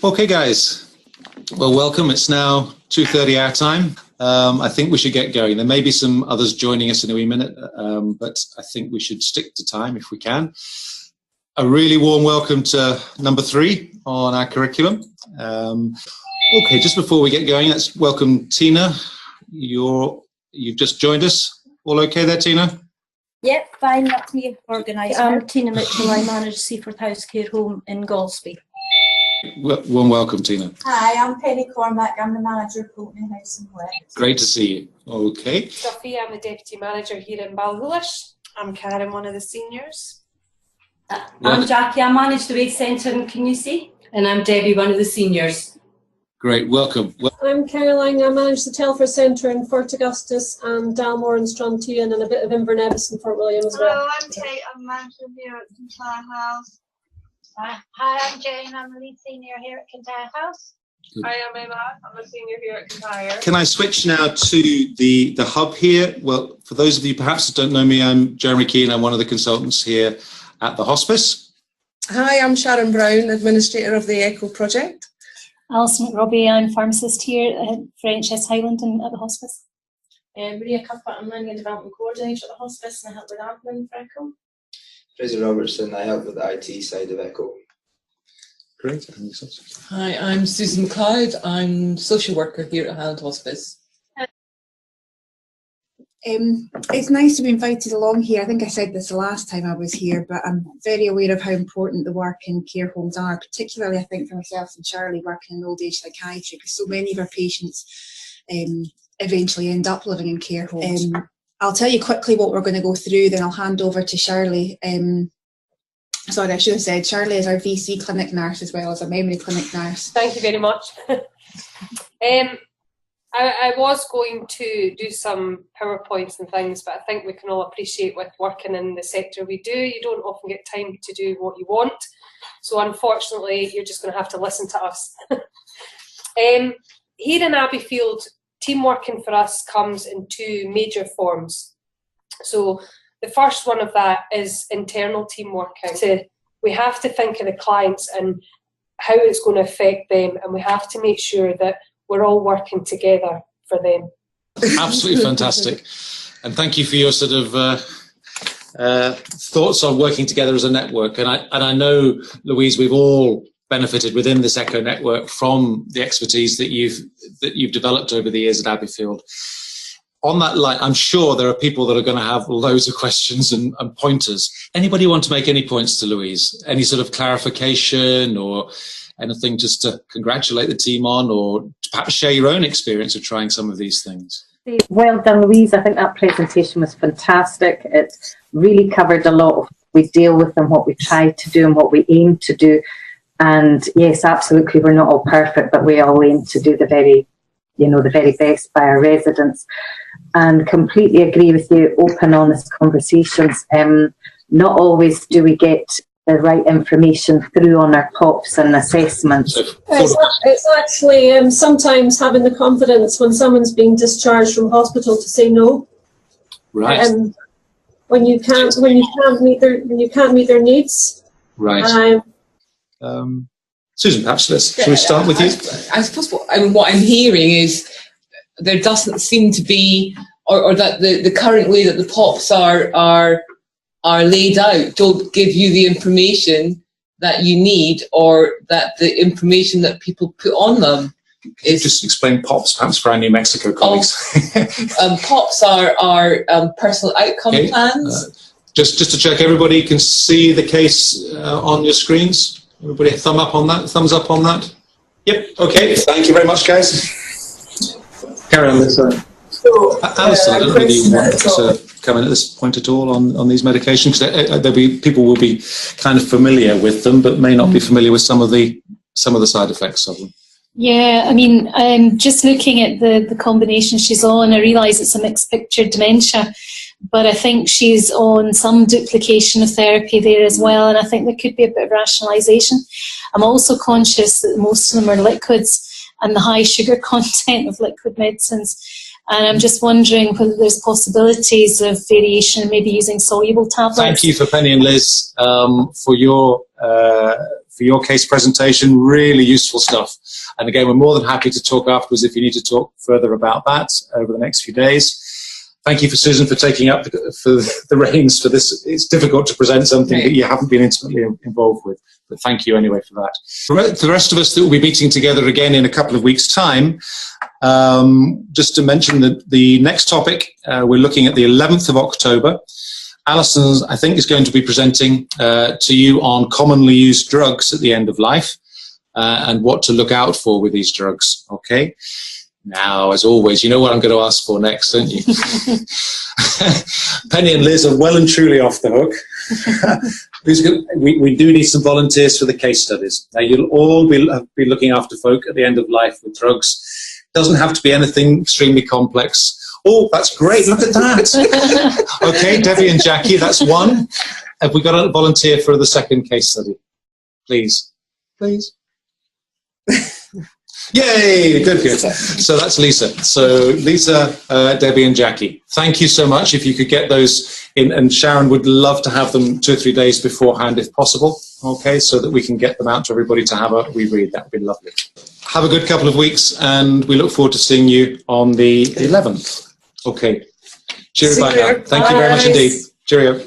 Okay, guys. Well, welcome. It's now 2:30 our time. I think we should get going. There may be some others joining us in a wee minute, but I think we should stick to time if we can. A really warm welcome to number 3 on our curriculum. Okay, just before we get going, let's welcome Tina. You've just joined us. All okay there, Tina? Yep, fine. That's me organised. I'm Tina Mitchell. I manage Seaford House Care Home in Golspie. Warm welcome, Tina. Hi, I'm Penny Cormack. I'm the manager of Pulteney House in Wales. Great to see you. Okay. Sophie, I'm the deputy manager here in Balhulish. I'm Karen, one of the seniors. I'm Jackie. I manage the Waste Centre in Kennedy. And I'm Debbie, one of the seniors. Great, welcome. I'm Caroline. I manage the Telford Centre in Fort Augustus and Dalmore and Strontian and a bit of Inverness and Fort William as well. Hello, I'm Kate. I'm manager here at Kintyre House. Hi, I'm Jane. I'm the lead senior here at Kintyre House. Good. Hi, I'm Emma. I'm a senior here at Kintyre. Can I switch now to the hub here? Well, for those of you perhaps that don't know me, I'm Jeremy Keane. I'm one of the consultants here at the hospice. Hi, I'm Sharon Brown, administrator of the ECHO project. Alison McRobbie, I'm pharmacist here for NHS Highlands at the hospice. Maria Cuthbert, I'm learning and development coordinator at the hospice and I help with admin for ECHO. Fraser Robertson, I help with the IT side of ECHO. Great. Hi, I'm Susan McLeod. I'm social worker here at Highlands Hospice. It's nice to be invited along here. I think I said this the last time I was here, but I'm very aware of how important the work in care homes are, particularly I think for myself and Charlie working in old age psychiatry, because so many of our patients eventually end up living in care homes. I'll tell you quickly what we're going to go through, then I'll hand over to Charlie. Sorry, I should have said Charlie is our VC clinic nurse as well as a memory clinic nurse. Thank you very much. I was going to do some PowerPoints and things, but I think we can all appreciate with working in the sector we do, you don't often get time to do what you want. So unfortunately, you're just going to have to listen to us. Here in Abbeyfield, team working for us comes in 2 major forms. So the first one of that is internal team working. So we have to think of the clients and how it's going to affect them, and we have to make sure that we're all working together for them. Absolutely fantastic. And thank you for your sort of thoughts on working together as a network. And I know, Louise, we've all benefited within this ECHO network from the expertise that you've developed over the years at Abbeyfield. On that line, I'm sure there are people that are going to have loads of questions and pointers. Anybody want to make any points to Louise? Any sort of clarification or anything just to congratulate the team on, or perhaps share your own experience of trying some of these things? Well done, Louise. I think that presentation was fantastic. It really covered a lot of what we deal with and what we try to do and what we aim to do. And yes, absolutely, we're not all perfect, but we all aim to do the very best by our residents. And completely agree with you, open, honest conversations. Not always do we get the right information through on our POPs and assessments. It's actually sometimes having the confidence when someone's being discharged from hospital to say no. Right. When you can't meet their needs. Right. Susan, perhaps shall we start with you? I suppose what I'm hearing is there doesn't seem to be, or that the current way that the POPs are laid out don't give you the information that you need, or that the information that people put on them is... Just explain POPs, perhaps, for our New Mexico colleagues. POPs are personal outcome plans. Just to check, everybody can see the case on your screens? Everybody thumbs up on that? Yep, okay, thank you very much, guys. Carry on this side. Alison, I don't know whether you want to come in at this point at all on these medications, because people will be kind of familiar with them, but may not be familiar with some of the side effects of them. Yeah, I mean, just looking at the combination she's on, I realise it's a mixed picture dementia, but I think she's on some duplication of therapy there as well, and I think there could be a bit of rationalisation. I'm also conscious that most of them are liquids and the high sugar content of liquid medicines. And I'm just wondering whether there's possibilities of variation, maybe using soluble tablets. Thank you for Penny and Liz for your your case presentation. Really useful stuff. And again, we're more than happy to talk afterwards if you need to talk further about that over the next few days. Thank you for Susan for taking up for the reins for this. It's difficult to present something that you haven't been intimately involved with, but thank you anyway for that. For the rest of us that will be meeting together again in a couple of weeks' time, just to mention that the next topic, we're looking at the 11th of October. Alison, I think, is going to be presenting to you on commonly used drugs at the end of life and what to look out for with these drugs, okay? Now, as always, you know what I'm going to ask for next, don't you? Penny and Liz are well and truly off the hook. We do need some volunteers for the case studies. Now, you'll all be looking after folk at the end of life with drugs. It doesn't have to be anything extremely complex. Oh, that's great. Look at that. Okay, Debbie and Jackie, that's one. Have we got a volunteer for the second case study? Please. Please. Yay, good. So that's Lisa. So Lisa, Debbie and Jackie, thank you so much. If you could get those in, and Sharon would love to have them 2 or 3 days beforehand if possible, okay, so that we can get them out to everybody to have a reread. That would be lovely. Have a good couple of weeks and we look forward to seeing you on the 11th. Okay. Cheerio. Bye now. Thank you very much indeed. Cheerio.